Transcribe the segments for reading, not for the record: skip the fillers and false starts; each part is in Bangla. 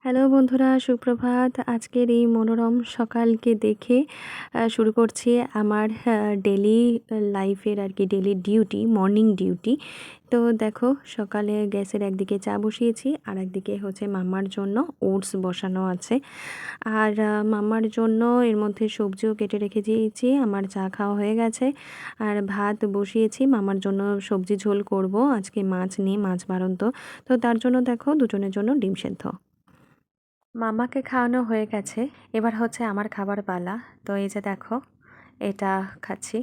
হ্যালো বন্ধুরা, সুপ্রভাত। আজকের এই মনোরম সকালকে দেখে শুরু করছি আমার ডেলি লাইফের আর কি ডেলি ডিউটি, মর্নিং ডিউটি। তো দেখো, সকালে গ্যাসের একদিকে চা বসিয়েছি আর একদিকে হচ্ছে মাম্মার জন্য ওটস বসানো আছে। আর মাম্মার জন্য এর মধ্যে সবজিও কেটে রেখে দিয়েছি। আমার চা খাওয়া হয়ে গেছে আর ভাত বসিয়েছি। মাম্মার জন্য সবজি ঝোল করব, আজকে মাছ নেই, মাছ বারন্ত। তো তার জন্য দেখো, দুজনের জন্য ডিম সেদ্ধ। মামাকে খাওয়ানো হয়ে গেছে, এবার হচ্ছে আমার খাবার পালা। তো এই যে দেখো, এটা খাচ্ছি।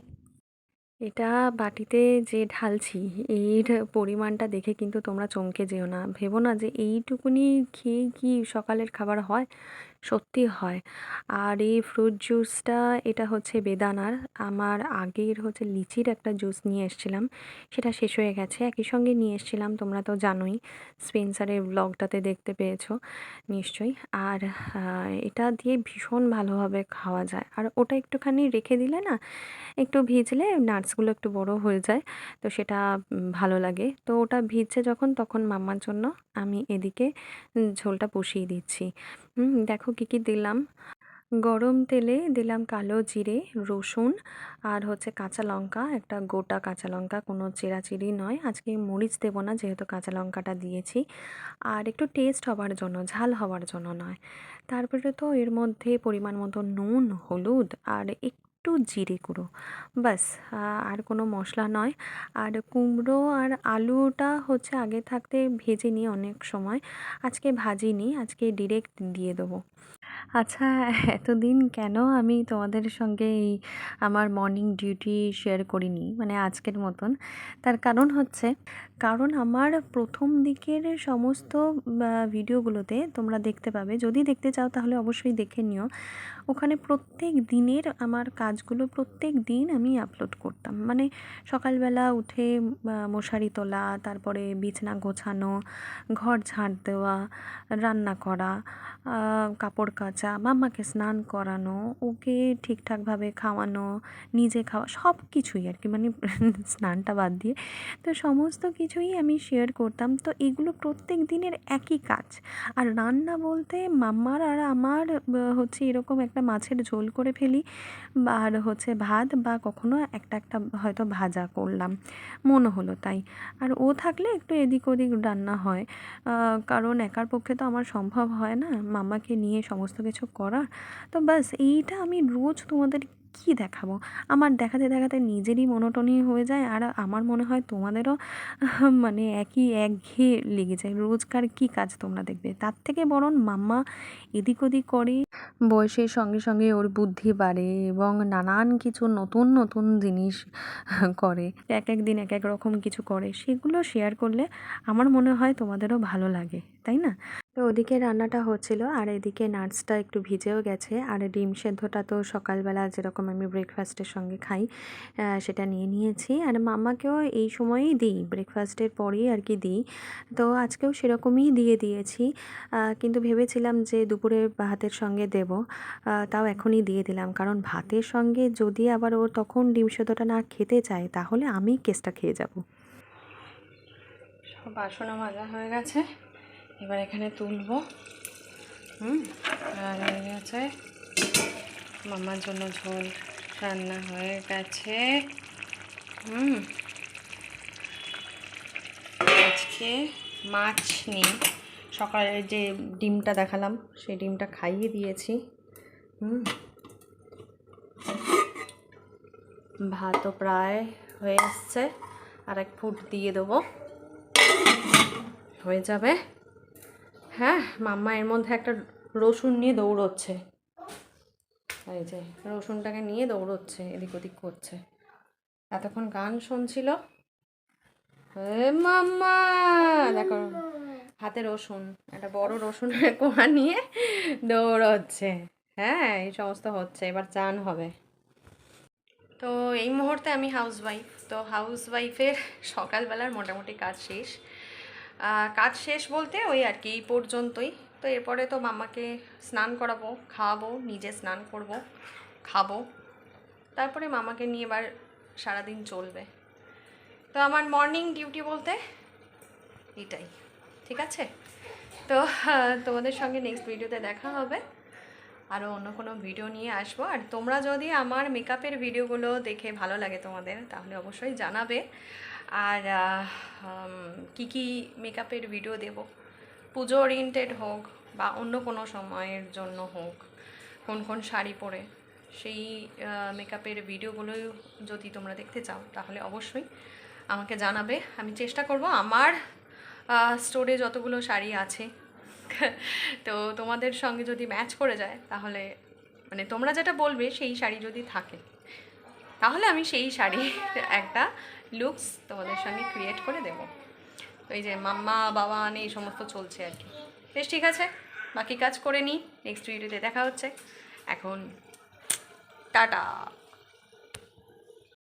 এটা বাটিতে যে ঢালছি, এর পরিমাণটা দেখে কিন্তু তোমরা চমকে যেও না, ভেবো না যে এইটুকুনি খেয়ে কি সকালের খাবার হয়। সত্যি হয়। আর এই ফ্রুট জুসটা, এটা হচ্ছে বেদানার। আমার আগের হচ্ছে লিচির একটা জুস নিয়ে এসেছিলাম, সেটা শেষ হয়ে গেছে। একই সঙ্গে নিয়ে এসেছিলাম, তোমরা তো জানোই, স্পেন্সারের ব্লগটাতে দেখতে পেয়েছো নিশ্চয়ই। আর এটা দিয়ে ভীষণ ভালোভাবে খাওয়া যায়। আর ওটা একটুখানি রেখে দিলে না, একটু ভিজলে নাটসগুলো একটু বড় হয়ে যায়, তো সেটা ভালো লাগে। তো ওটা ভিজছে যখন, তখন মাম্মার জন্য আমি এদিকে ঝোলটা বসিয়ে দিচ্ছি। দেখো কি কি দিলাম। গরম তেলে দিলাম কালো জিরে, রসুন, আর হচ্ছে কাঁচা লঙ্কা, একটা গোটা কাঁচা লঙ্কা, কোনো চেরাচিরি নয়। আজকে মরিচ দেবো না, যেহেতু কাঁচা লঙ্কাটা দিয়েছি। আর একটু টেস্ট হবার জন্য, ঝাল হওয়ার জন্য নয়। তারপরে তো এর মধ্যে পরিমাণ মতো নুন, হলুদ আর একটু জিরে গুঁড়ো, ব্যাস। আর কোনো মশলা নয়। আর কুমড়ো আর আলুটা হচ্ছে আগে থাকতে ভেজে নিই অনেক সময়, আজকে ভাজিনি, আজকে ডিরেক্ট দিয়ে দেবো। আচ্ছা, এতদিন কেন আমি তোমাদের সঙ্গে এই আমার মর্নিং ডিউটি শেয়ার করিনি, মানে আজকের মতন? তার কারণ হচ্ছে, কারণ আমার প্রথম দিকের সমস্ত ভিডিওগুলোতে তোমরা দেখতে পাবে, যদি দেখতে চাও তাহলে অবশ্যই দেখে নিও। ওখানে প্রত্যেক দিনের আমার কাজগুলো প্রত্যেক দিন আমি আপলোড করতাম। মানে সকালবেলা উঠে মশারি তোলা, তারপরে বিছানা গোছানো, ঘর ঝাঁট দেওয়া, রান্না করা, কাপড় কাচা, মাম্মাকে স্নান করানো, ওকে ঠিকঠাকভাবে খাওয়ানো, নিজে খাওয়া, সব কিছুই আর কি, মানে স্নানটা বাদ দিয়ে। তো সমস্ত কিছুই আমি শেয়ার করতাম। তো এগুলো প্রত্যেক দিনের একই কাজ। আর রান্না বলতে মাম্মার আর আমার হচ্ছে এরকম একটা মাছের ঝোল করে ফেলি, আর হচ্ছে ভাত, বা কখনো একটা একটা হয়তো ভাজা করলাম, মনে হলো তাই। আর ও থাকলে একটু এদিক ওদিক রান্না হয়, কারণ একার পক্ষে তো আমার সম্ভব হয় না মাম্মাকে নিয়ে সমস্ত কিছু করা। তো ব্যাস, এইটা আমি রোজ তোমাদের কি দেখাবো? আমার দেখাতে দেখাতে নিজেরই মনোটনি হয়ে যায়, আর আমার মনে হয় তোমাদেরও মানে একই একঘেয়ে লেগে যায়। রোজকার কি কাজ তোমরা দেখবে? তার থেকে বরং মাম্মা এদিক ওদিক করে, বয়সের সঙ্গে সঙ্গে ওর বুদ্ধি বাড়ে এবং নানান কিছু নতুন নতুন জিনিস করে, এক এক দিন এক এক রকম কিছু করে, সেগুলো শেয়ার করলে আমার মনে হয় তোমাদেরও ভালো লাগে, তাই না? তো ওদিকে রান্নাটা হচ্ছিল, আর এদিকে নাটসটা একটু ভিজেও গেছে। আর ডিম সেদ্ধটা তো সকালবেলা যেরকম আমি ব্রেকফাস্টের সঙ্গে খাই, সেটা নিয়ে নিয়েছি। আর মাম্মাকেও এই সময়েই দিই, ব্রেকফাস্টের পরেই আর কি দিই। তো আজকেও সেরকমই দিয়ে দিয়েছি, কিন্তু ভেবেছিলাম যে দুপুরে ভাতের সঙ্গে দেব, তাও এখনই দিয়ে দিলাম। কারণ ভাতের সঙ্গে যদি আবার ও তখন ডিম সেদ্ধটা না খেতে চায়, তাহলে আমি কেসটা খেয়ে যাব। সব বাসনও মাজা হয়ে গেছে, এবার এখানে তুলবো। আর হয়ে গেছে, মামার জন্য ঝোল রান্না হয়ে গেছে। আজকে মাছ নেই, সকালে যে ডিমটা দেখালাম সেই ডিমটা খাইয়ে দিয়েছি। ভাতও প্রায় হয়ে আসছে, আর এক ফুট দিয়ে দেবো, হয়ে যাবে। হ্যাঁ, মাম্মা এর মধ্যে একটা রসুন নিয়ে দৌড়চ্ছে, এই যে রসুনটাকে নিয়ে দৌড়চ্ছে, এদিক ওদিক করছে। এতক্ষণ গান শুনছিল। মাম্মা দেখো, হাতে রসুন, একটা বড় রসুনের কোয়া নিয়ে দৌড়চ্ছে। হ্যাঁ, এই সমস্ত হচ্ছে। এবার চান হবে। তো এই মুহূর্তে আমি হাউসওয়াইফ, তো হাউসওয়াইফের সকালবেলার মোটামুটি কাজ শেষ। কাজ শেষ বলতে ওই আর কি এই পর্যন্তই। তো এরপরে তো মাম্মাকে স্নান করাবো, খাওয়াবো, নিজে স্নান করব, খাবো, তারপরে মামাকে নিয়ে এবার সারাদিন চলবে। তো আমার মর্নিং ডিউটি বলতে এটাই, ঠিক আছে? তো তোমাদের সঙ্গে নেক্সট ভিডিওতে দেখা হবে, আরও অন্য কোনো ভিডিও নিয়ে আসবো। আর তোমরা যদি আমার মেকআপের ভিডিওগুলো দেখে ভালো লাগে তোমাদের, তাহলে অবশ্যই জানাবে। আর কি কি মেকআপের ভিডিও দেব, পুজো ওরিয়েন্টেড হোক বা অন্য কোনো সময়ের জন্য হোক, কোন কোন শাড়ি পরে, সেই মেকআপের ভিডিওগুলো যদি তোমরা দেখতে চাও তাহলে অবশ্যই আমাকে জানাবে। আমি চেষ্টা করব আমার স্টোরে যতগুলো শাড়ি আছে তো তোমাদের সঙ্গে যদি ম্যাচ করে যায়, তাহলে মানে তোমরা যেটা বলবে সেই শাড়ি যদি থাকে, তাহলে আমি সেই শাড়ি একটা লুকস তোমাদের সঙ্গে ক্রিয়েট করে দেব। তো এই যে মাম্মা বাবা আনে এই সমস্ত চলছে আর কি। বেশ, ঠিক আছে, বাকি কাজ করে নিই, নেক্সট ভিডিওতে দেখা হচ্ছে। এখন টাটা।